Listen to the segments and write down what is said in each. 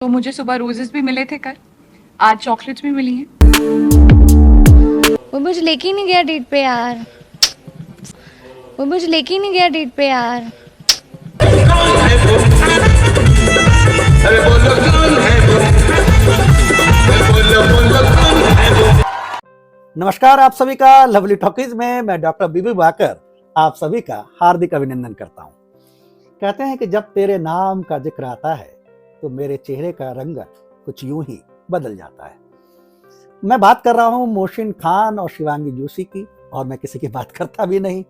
तो मुझे सुबह रोजेस भी मिले थे कल, आज चॉकलेट्स भी मिली हैं। वो मुझे लेके ही नहीं गया डेट पे यार। वो मुझे लेके ही नहीं गया डेट पे यार। नमस्कार, आप सभी का लवली टॉकीज में मैं डॉक्टर बीबी वाकर आप सभी का हार्दिक अभिनंदन करता हूं। कहते हैं कि जब तेरे नाम का जिक्र आता है तो मेरे चेहरे का रंगत कुछ यूं ही बदल जाता है। मैं बात कर रहा हूं मोहसिन खान और शिवांगी जोशी की, और मैं किसी की बात करता भी नहीं।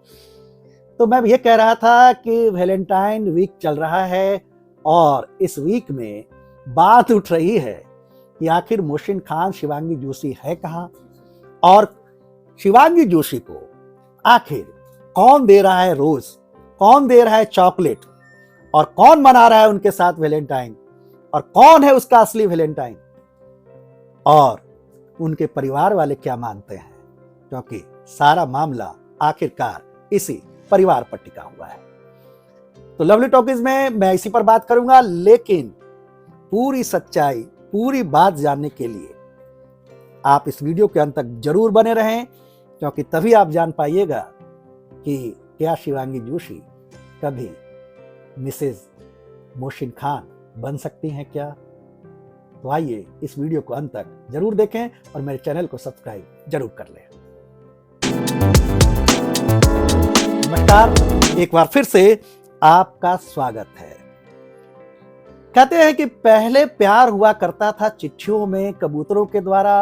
तो मैं ये कह रहा था कि वैलेंटाइन वीक चल रहा है और इस वीक में बात उठ रही है कि आखिर मोहसिन खान शिवांगी जोशी है कहाँ, और शिवांगी जोशी को आखिर कौन दे रहा है रोज, कौन दे रहा है चॉकलेट, और कौन मना रहा है उनके साथ वैलेंटाइन, और कौन है उसका असली वैलेंटाइन, और उनके परिवार वाले क्या मानते हैं, क्योंकि सारा मामला आखिरकार इसी परिवार पर टिका हुआ है। तो लवली टॉकीज में मैं इसी पर बात करूंगा, लेकिन पूरी सच्चाई, पूरी बात जानने के लिए आप इस वीडियो के अंत तक जरूर बने रहें, क्योंकि तभी आप जान पाइएगा कि क्या शिवांगी जोशी कभी मिसेज मोहसिन खान बन सकती हैं क्या। तो आइए इस वीडियो को अंत तक जरूर देखें और मेरे चैनल को सब्सक्राइब जरूर कर लें। नमस्कार, एक बार फिर से आपका स्वागत है। कहते हैं कि पहले प्यार हुआ करता था चिट्ठियों में, कबूतरों के द्वारा,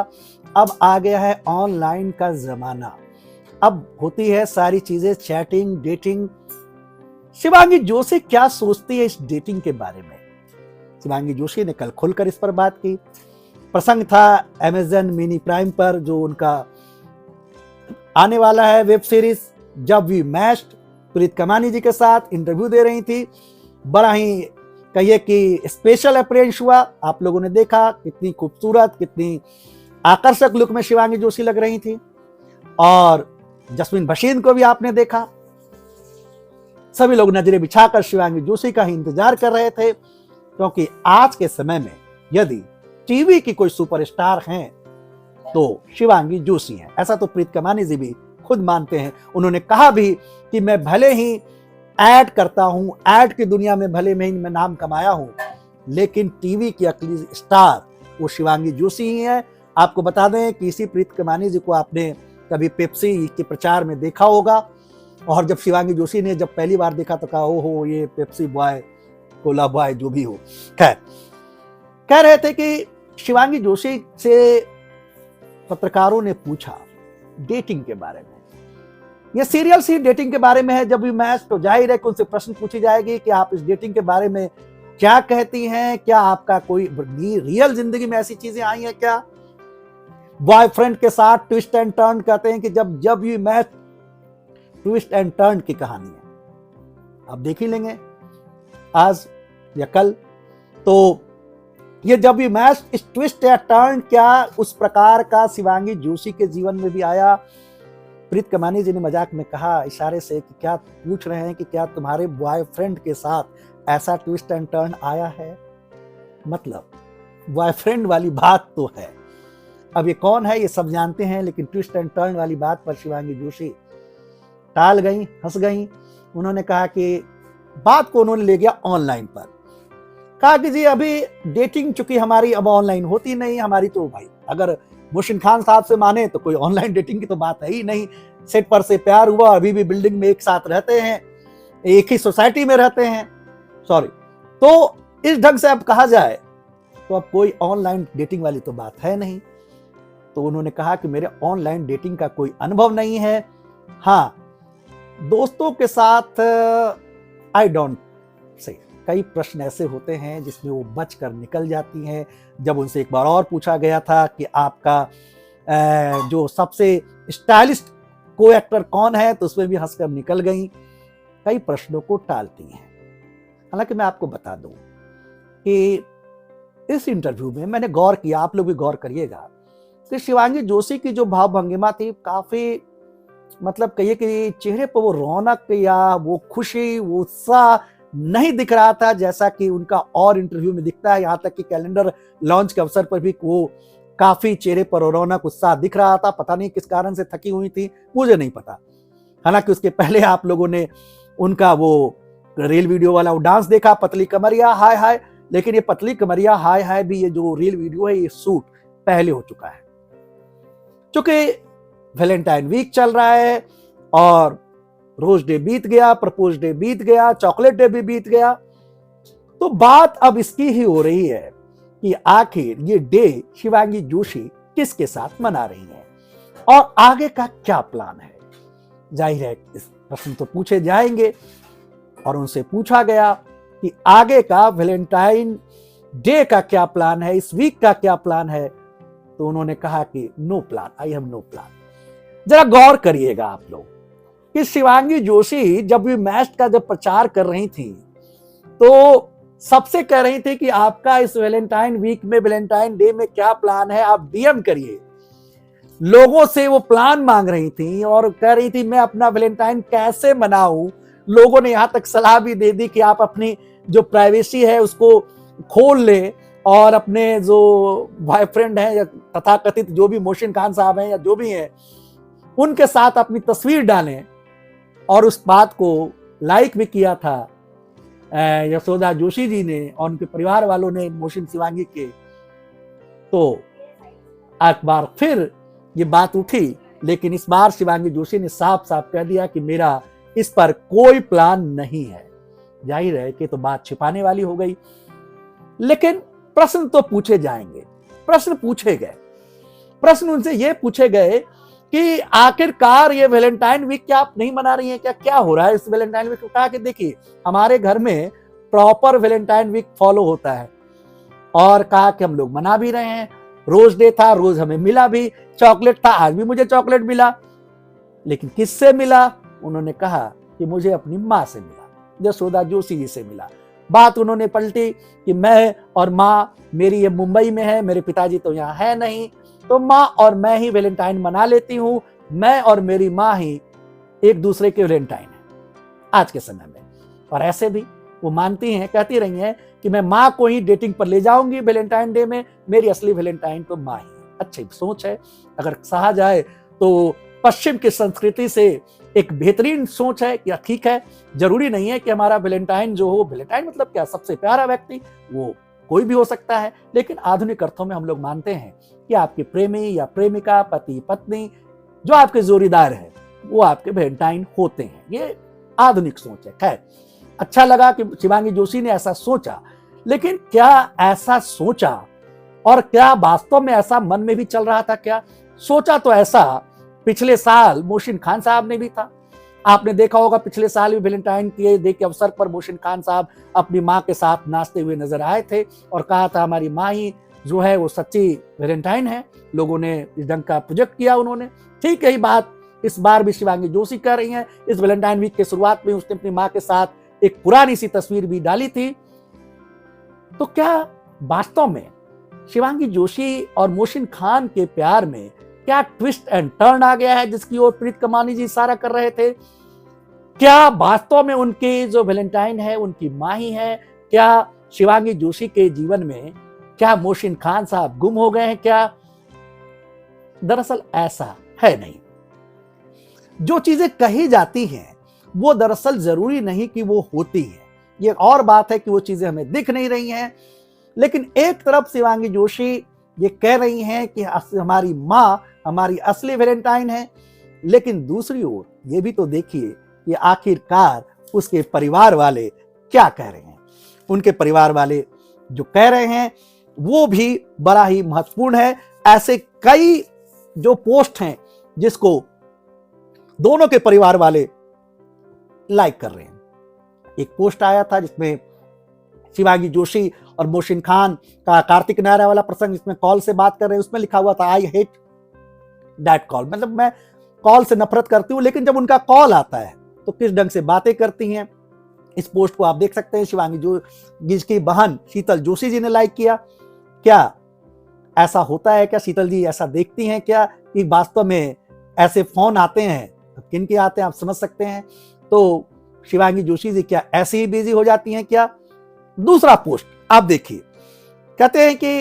अब आ गया है ऑनलाइन का जमाना। अब होती है सारी चीजें चैटिंग, डेटिंग। शिवांगी जोशी क्या सोचती है इस डेटिंग के बारे में? शिवांगी जोशी ने कल खुलकर इस पर बात की। प्रसंग था अमेज़न मिनी प्राइम पर जो उनका आने वाला है वेब सीरीज जब वी मैच्ड, प्रीत कमानी जी के साथ इंटरव्यू दे रही थी। बड़ा ही कहिए कि स्पेशल अपीयरेंस हुआ। आप लोगों ने देखा कितनी खूबसूरत, कितनी आकर्षक लुक में शिवांगी जोशी लग रही थी, और जस्मीन भशीन को भी आपने देखा। सभी लोग नजरें बिछाकर शिवांगी जोशी का ही इंतजार कर रहे थे, क्योंकि आज के समय में यदि टीवी की कोई सुपरस्टार हैं तो शिवांगी जोशी हैं। ऐसा तो प्रीत कमानी जी भी खुद मानते हैं। उन्होंने कहा भी कि मैं भले ही ऐड करता हूं, ऐड की दुनिया में भले में मैं नाम कमाया हूं, लेकिन टीवी की असली स्टार वो शिवांगी जोशी ही है। आपको बता दें कि इसी प्रीत कमानी जी को आपने कभी पेप्सी के प्रचार में देखा होगा, और जब शिवांगी जोशी ने जब पहली बार देखा तो कहा ओहो ये पेप्सी बॉय, कोला बॉय, जो भी हो। खैर, कह रहे थे कि शिवांगी जोशी से पत्रकारों ने पूछा डेटिंग के बारे में। ये सीरियल सी डेटिंग के बारे में है। जब भी मैच तो जाहिर है कि उनसे प्रश्न पूछी जाएगी कि आप इस डेटिंग के बारे में क्या कहती हैं, क्या आपका कोई रियल जिंदगी में ऐसी चीजें आई हैं क्या। बॉयफ्रेंड के साथ ट्विस्ट एंड टर्न, कहते हैं कि जब ये मैच ट्विस्ट एंड टर्न की कहानी है। आप देख ही लेंगे आज या कल। तो ये जब ये मैच इस ट्विस्ट या टर्न क्या उस प्रकार का शिवांगी जोशी के जीवन में भी आया। प्रीत कमानी जी ने मजाक में कहा इशारे से कि क्या पूछ रहे हैं कि क्या तुम्हारे बॉयफ्रेंड के साथ ऐसा ट्विस्ट एंड टर्न आया है। मतलब बॉयफ्रेंड वाली बात तो है। अब ये कौन है ये सब जानते हैं, लेकिन ट्विस्ट एंड टर्न वाली बात पर शिवांगी जोशी टाल गई, हंस गई। उन्होंने कहा कि बात को उन्होंने ले गया ऑनलाइन पर। कहा कि जी अभी डेटिंग चूंकि हमारी अब ऑनलाइन होती नहीं, हमारी तो भाई अगर मोहसिन खान साहब से माने तो कोई ऑनलाइन डेटिंग की तो बात है ही नहीं। सेट पर से प्यार हुआ, अभी भी बिल्डिंग में एक साथ रहते हैं, एक ही सोसाइटी में रहते हैं। सॉरी, तो इस ढंग से अब कहा जाए तो अब कोई ऑनलाइन डेटिंग वाली तो बात है नहीं। तो उन्होंने कहा कि मेरे ऑनलाइन डेटिंग का कोई अनुभव नहीं है। हाँ, दोस्तों के साथ आई डोंट से कई प्रश्न ऐसे होते हैं जिसमें वो बचकर निकल जाती हैं। जब उनसे एक बार और पूछा गया था कि आपका जो सबसे स्टाइलिश को एक्टर कौन है, तो उसमें भी हंसकर निकल गई। कई प्रश्नों को टालती हैं। हालांकि मैं आपको बता दूं कि इस इंटरव्यू में मैंने गौर किया, आप लोग भी गौर करिएगा कि शिवांगी जोशी की जो भाव भंगिमा थी काफी, मतलब कहिए कि चेहरे पर वो रौनक या वो खुशी, वो उत्साह नहीं दिख रहा था जैसा कि उनका और इंटरव्यू में दिखता है। यहाँ तक कि कैलेंडर लॉन्च के अवसर पर भी वो काफी चेहरे पर रौनक उत्साह दिख रहा था। पता नहीं किस कारण से थकी हुई थी, मुझे नहीं पता। हालांकि उसके पहले आप लोगों ने उनका वो रील वीडियो वाला वो डांस देखा, पतली कमरिया हाय हाय, लेकिन ये पतली कमरिया हाय हाय भी, ये जो रील वीडियो है, ये शूट पहले हो चुका है। चूंकि वैलेंटाइन वीक चल रहा है और रोज डे बीत गया, प्रपोज डे बीत गया, चॉकलेट डे भी बीत गया, तो बात अब इसकी ही हो रही है कि आखिर ये डे शिवांगी जोशी किसके साथ मना रही है और आगे का क्या प्लान है। जाहिर है इस प्रश्न तो पूछे जाएंगे और उनसे पूछा गया कि आगे का वैलेंटाइन डे का क्या प्लान है, इस वीक का क्या प्लान है, तो उन्होंने कहा कि no plan, I have no plan. जरा गौर करिएगा आप लोग कि शिवांगी जोशी जब भी मैच का जब प्रचार कर रही थी तो सबसे कह रही थी कि आपका इस वैलेंटाइन वीक में, वैलेंटाइन डे में क्या प्लान है, आप डीएम करिए। लोगों से वो प्लान मांग रही थी और कह रही थी मैं अपना वैलेंटाइन कैसे मनाऊं। लोगों ने यहां तक सलाह भी दे दी कि आप अपनी जो प्राइवेसी है उसको खोल लें और अपने जो बॉयफ्रेंड हैं या तथाकथित जो भी मोहसिन खान साहब हैं या जो भी हैं उनके साथ अपनी तस्वीर डालें। और उस बात को लाइक भी किया था यशोदा जोशी जी ने और उनके परिवार वालों ने, मोहसिन शिवांगी के। तो एक बार फिर ये बात उठी, लेकिन इस बार शिवांगी जोशी ने साफ साफ कह दिया कि मेरा इस पर कोई प्लान नहीं है। जाहिर है कि तो बात छिपाने वाली हो गई, लेकिन प्रश्न तो पूछे जाएंगे। प्रश्न पूछे गए, प्रश्न उनसे ये पूछे गए कि आखिरकार ये वैलेंटाइन वीक क्या आप नहीं मना रही हैं, क्या हो रहा है इस वैलेंटाइन वीक को। कहा कि देखिए हमारे घर में प्रॉपर वैलेंटाइन वीक फॉलो होता है और कहा कि हम लोग मना भी रहे हैं। रोज डे था, रोज हमें मिला भी, चॉकलेट था, आज भी मुझे चॉकलेट मिला। लेकिन किससे मिला? उन्होंने कहा कि मुझे अपनी माँ से मिला, यशोदा जोशी जी से मिला। बात उन्होंने पलटी कि मैं और माँ, मेरी ये मुंबई में है, मेरे पिताजी तो यहाँ है नहीं, तो माँ और मैं ही वैलेंटाइन मना लेती हूँ, मैं और मेरी माँ ही एक दूसरे के वैलेंटाइन है आज के समय में। और ऐसे भी वो मानती हैं, कहती रही हैं कि मैं माँ को ही डेटिंग पर ले जाऊंगी वैलेंटाइन डे में, मेरी असली वैलेंटाइन तो माँ ही। अच्छी सोच है, अगर कहा जाए तो पश्चिम की संस्कृति से एक बेहतरीन सोच है कि ठीक है, जरूरी नहीं है कि हमारा वैलेंटाइन जो हो, वैलेंटाइन मतलब क्या, सबसे प्यारा व्यक्ति, वो कोई भी हो सकता है। लेकिन आधुनिक अर्थों में हम लोग मानते हैं कि आपके प्रेमी या प्रेमिका, पति पत्नी, जो आपके जोड़ीदार है, वो आपके वैलेंटाइन होते हैं। ये आधुनिक सोच है। खैर, अच्छा लगा कि शिवांगी जोशी ने ऐसा सोचा, लेकिन क्या ऐसा सोचा और क्या वास्तव में ऐसा मन में भी चल रहा था? क्या सोचा तो ऐसा पिछले साल मोहसिन खान साहब ने भी था। आपने देखा होगा पिछले साल भी वैलेंटाइन डे के अवसर पर मोहसिन खान साहब अपनी माँ के साथ नाचते हुए नजर आए थे और कहा था हमारी माँ ही जो है वो सच्ची वैलेंटाइन है। लोगों ने इस ढंग का प्रोजेक्ट किया उन्होंने। ठीक यही बात इस बार भी शिवांगी जोशी कर रही हैं। इस वैलेंटाइन वीक के शुरुआत में उसने अपनी माँ के साथ एक पुरानी सी तस्वीर भी डाली थी। तो क्या वास्तव में शिवांगी जोशी और मोहसिन खान के प्यार में क्या ट्विस्ट एंड टर्न आ गया है जिसकी ओर प्रीत कमानी जी इशारा कर रहे थे? क्या वास्तव में उनकी जो वैलेंटाइन है उनकी माँ ही है? क्या शिवांगी जोशी के जीवन में क्या मोहसिन खान साहब गुम हो गए हैं? क्या दरअसल ऐसा है नहीं। जो चीजें कही जाती हैं वो दरअसल जरूरी नहीं कि वो होती है। ये और बात है कि वो चीजें हमें दिख नहीं रही हैं, लेकिन एक तरफ शिवांगी जोशी ये कह रही हैं कि हमारी माँ हमारी असली वैलेंटाइन है, लेकिन दूसरी ओर ये भी तो देखिए कि आखिरकार उसके परिवार वाले क्या कह रहे हैं। उनके परिवार वाले जो कह रहे हैं वो भी बड़ा ही महत्वपूर्ण है। ऐसे कई जो पोस्ट हैं जिसको दोनों के परिवार वाले लाइक कर रहे हैं। एक पोस्ट आया था जिसमें शिवांगी जोशी और मोहसिन खान का कार्तिक नायरा वाला प्रसंग, जिसमें कॉल से बात कर रहे हैं, उसमें लिखा हुआ था आई हेट दैट कॉल, मतलब मैं कॉल से नफरत करती हूँ, लेकिन जब उनका कॉल आता है तो किस ढंग से बातें करती हैं। इस पोस्ट को आप देख सकते हैं, शिवांगी जो जिसकी बहन शीतल जोशी जी ने लाइक किया। क्या ऐसा होता है? क्या शीतल जी ऐसा देखती हैं क्या कि वास्तव में ऐसे फोन आते हैं? किन के आते हैं आप समझ सकते हैं। तो शिवांगी जोशी जी क्या ऐसे ही बिजी हो जाती हैं क्या? दूसरा पोस्ट आप देखिए, कहते हैं कि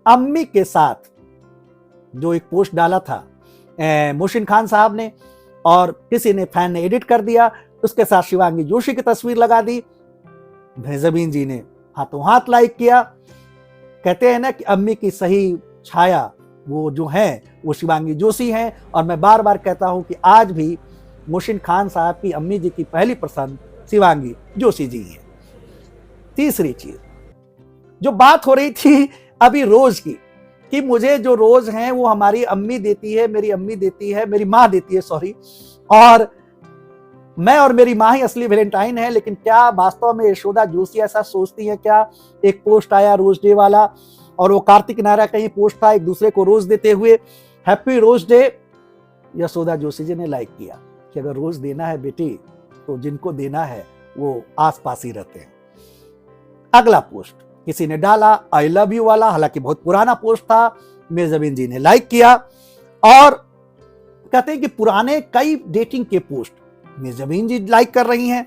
अम्मी के साथ जो एक पोस्ट डाला था मोहसिन खान साहब ने, और किसी ने फैन ने एडिट कर दिया, उसके साथ शिवांगी जोशी की तस्वीर लगा दी। मेहजबीन जी ने हाथों हाथ लाइक किया। कहते हैं ना कि अम्मी की सही छाया वो जो है वो शिवांगी जोशी हैं, और मैं बार बार कहता हूं कि आज भी मोहसिन खान साहब की अम्मी जी की पहली पसंद शिवांगी जोशी जी हैं। तीसरी चीज जो बात हो रही थी अभी रोज की, कि मुझे जो रोज हैं वो हमारी अम्मी देती है, मेरी अम्मी देती है, मेरी माँ देती है, सॉरी, और मैं और मेरी माँ ही असली वैलेंटाइन है। लेकिन क्या वास्तव में यशोदा जोशी ऐसा सोचती है क्या? एक पोस्ट आया रोज डे वाला, और वो कार्तिक नायरा का ही पोस्ट था, एक दूसरे को रोज देते हुए, happy rose day. Yashoda Joshi ji ने लाइक किया कि अगर रोज देना है बेटी तो जिनको देना है वो आसपास ही रहते हैं। अगला पोस्ट किसी ने डाला आई लव यू वाला, हालांकि बहुत पुराना पोस्ट था, मेजबीन जी ने लाइक किया, और कहते हैं कि पुराने कई डेटिंग के पोस्ट मेजबीन जी लाइक कर रही हैं।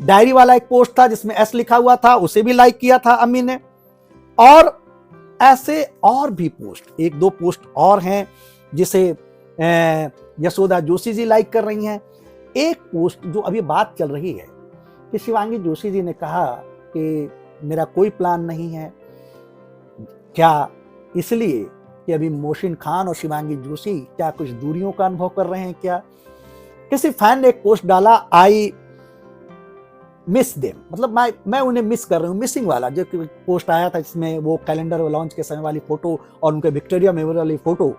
डायरी वाला एक पोस्ट था जिसमें एस लिखा हुआ था, उसे भी लाइक किया था अम्मी ने, और ऐसे और भी पोस्ट, एक दो पोस्ट और हैं जिसे यशोदा जोशी जी लाइक कर रही हैं। एक पोस्ट जो अभी बात चल रही है कि शिवांगी जोशी जी ने कहा कि मेरा कोई प्लान नहीं है, क्या इसलिए कि अभी मोहसिन खान और शिवांगी जोशी क्या कुछ दूरियों का अनुभव कर रहे हैं क्या? किसी फैन ने एक पोस्ट डाला आई मिस देम, मतलब मैं उन्हें मिस कर रही हूँ, मिसिंग वाला जो पोस्ट आया था जिसमें वो कैलेंडर लॉन्च के समय वाली फोटो और उनके विक्टोरिया मेमोरियल वाली फोटो,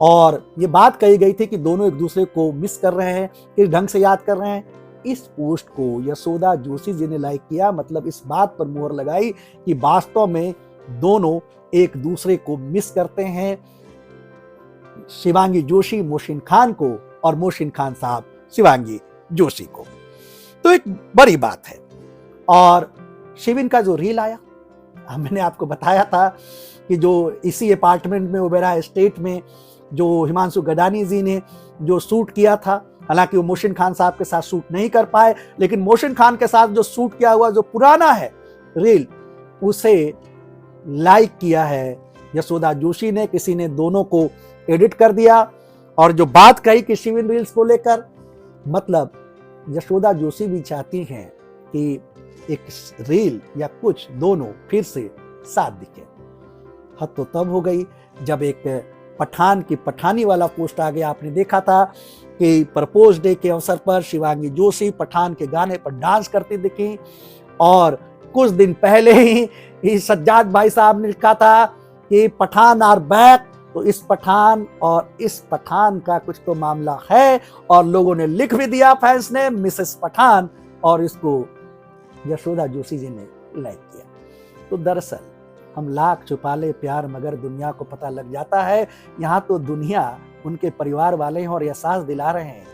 और ये बात कही गई थी कि दोनों एक दूसरे को मिस कर रहे हैं, किस ढंग से याद कर रहे हैं। इस पोस्ट को यशोदा जोशी जी ने लाइक किया, मतलब इस बात पर मोहर लगाई कि वास्तव में दोनों एक दूसरे को मिस करते हैं, शिवांगी जोशी मोहसिन खान को और मोहसिन खान साहब शिवांगी जोशी को। तो एक बड़ी बात है। और शिविन का जो रील आया, मैंने आपको बताया था कि जो इसी अपार्टमेंट में ओबेरॉय एस्टेट में जो हिमांशु गडानी जी ने जो शूट किया था, हालांकि वो मोहसिन खान साहब के साथ शूट नहीं कर पाए, लेकिन मोहसिन खान के साथ जो शूट किया हुआ जो पुराना है रील, उसे लाइक किया है यशोदा जोशी ने। किसी ने दोनों को एडिट कर दिया, और जो बात कही कि शिविन रील्स को लेकर, मतलब यशोदा जोशी भी चाहती हैं कि एक रील या कुछ दोनों फिर से साथ दिखे। हद तो तब हो गई जब एक पठान की पठानी वाला पोस्ट आ गया। आपने देखा था कि प्रपोज डे के अवसर पर शिवांगी जोशी पठान के गाने पर डांस करती दिखी, और कुछ दिन पहले ही सज्जाद भाई साहब ने लिखा था कि पठान आर बैक, तो इस पठान और इस पठान का कुछ तो मामला है, और लोगों ने लिख भी दिया, फैंस ने, मिसेस पठान, और इसको यशोदा जोशी जी ने लाइक किया। तो दरअसल हम लाख छुपा ले प्यार मगर दुनिया को पता लग जाता है। यहाँ तो दुनिया उनके परिवार वाले हैं और एहसास दिला रहे हैं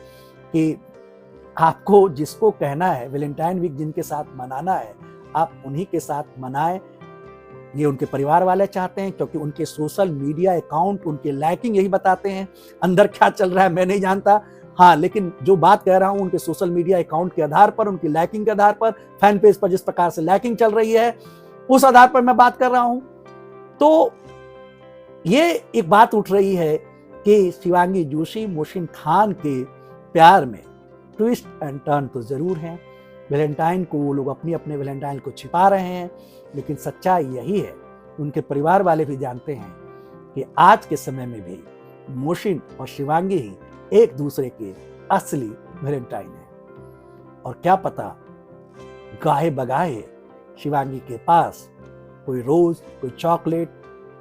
कि आपको जिसको कहना है वैलेंटाइन वीक जिनके साथ मनाना है, आप उन्हीं के साथ मनाएं। ये उनके परिवार वाले चाहते हैं, क्योंकि उनके सोशल मीडिया अकाउंट, उनके लाइकिंग यही बताते हैं। अंदर क्या चल रहा है मैं नहीं जानता, हाँ, लेकिन जो बात कह रहा हूं उनके सोशल मीडिया अकाउंट के आधार पर, उनकी लाइकिंग के आधार पर, फैन पेज पर जिस प्रकार से लाइकिंग चल रही है उस आधार पर मैं बात कर रहा हूं। तो ये एक बात उठ रही है कि शिवांगी जोशी मोहसिन खान के प्यार में ट्विस्ट एंड टर्न तो जरूर है। वैलेंटाइन को वो लोग अपनी अपने वैलेंटाइन को छिपा रहे हैं, लेकिन सच्चाई यही है, उनके परिवार वाले भी जानते हैं कि आज के समय में भी मोहसिन और शिवांगी ही एक दूसरे के असली वैलेंटाइन है। और क्या पता गाहे बगाहे शिवांगी के पास कोई रोज, कोई चॉकलेट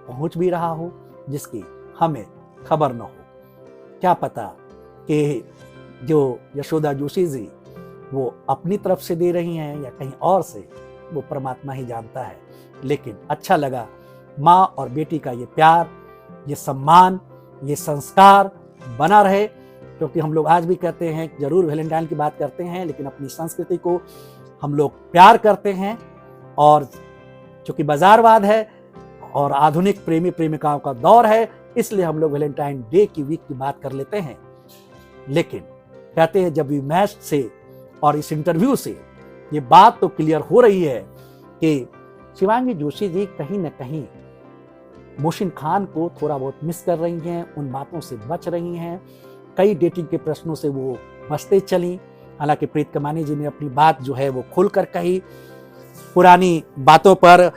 पहुंच भी रहा हो जिसकी हमें खबर न हो। क्या पता कि जो यशोदा जोशी जी वो अपनी तरफ से दे रही हैं या कहीं और से, वो परमात्मा ही जानता है। लेकिन अच्छा लगा माँ और बेटी का ये प्यार, ये सम्मान, ये संस्कार बना रहे, क्योंकि हम लोग आज भी कहते हैं, जरूर वैलेंटाइन की बात करते हैं, लेकिन अपनी संस्कृति को हम लोग प्यार करते हैं। और चूंकि बाजारवाद है और आधुनिक प्रेमी प्रेमिकाओं का दौर है, इसलिए हम लोग वैलेंटाइन डे की वीक की बात कर लेते हैं। लेकिन कहते हैं जब भी मैच से और इस इंटरव्यू से ये बात तो क्लियर हो रही है कि शिवांगी जोशी जी कहीं ना कहीं मोहसिन खान को थोड़ा बहुत मिस कर रही हैं, उन बातों से बच रही हैं। कई डेटिंग के प्रश्नों से वो बचते चली। हालांकि प्रीत कमानी जी ने अपनी बात जो है वो खुलकर कही, पुरानी बातों पर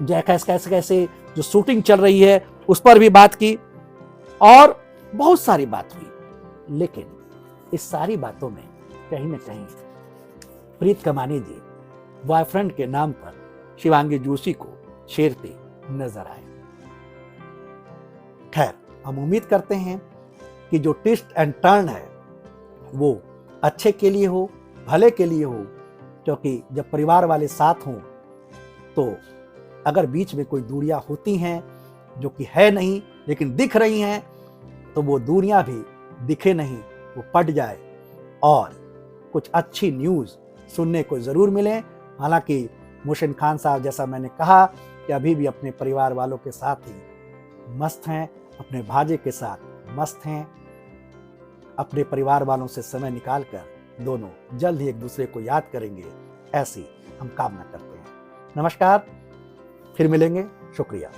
कैसे कैसे जो शूटिंग चल रही है उस पर भी बात की और बहुत सारी बात हुई। लेकिन इस सारी बातों में कहीं ना कहीं प्रीत कमानी जी बॉयफ्रेंड के नाम पर शिवांगी जोशी को छेड़ते नजर आए। खैर, हम उम्मीद करते हैं कि जो ट्विस्ट एंड टर्न है वो अच्छे के लिए हो, भले के लिए हो, क्योंकि जब परिवार वाले साथ हों तो अगर बीच में कोई दूरियां होती हैं जो कि है नहीं लेकिन दिख रही हैं, तो वो दूरियां भी दिखे नहीं, वो पट जाए और कुछ अच्छी न्यूज़ सुनने को ज़रूर मिले। हालांकि मोहसिन खान साहब, जैसा मैंने कहा, कि अभी भी अपने परिवार वालों के साथ ही मस्त हैं, अपने भाजे के साथ मस्त हैं। अपने परिवार वालों से समय निकालकर दोनों जल्द ही एक दूसरे को याद करेंगे, ऐसी हम कामना करते हैं। नमस्कार, फिर मिलेंगे। शुक्रिया।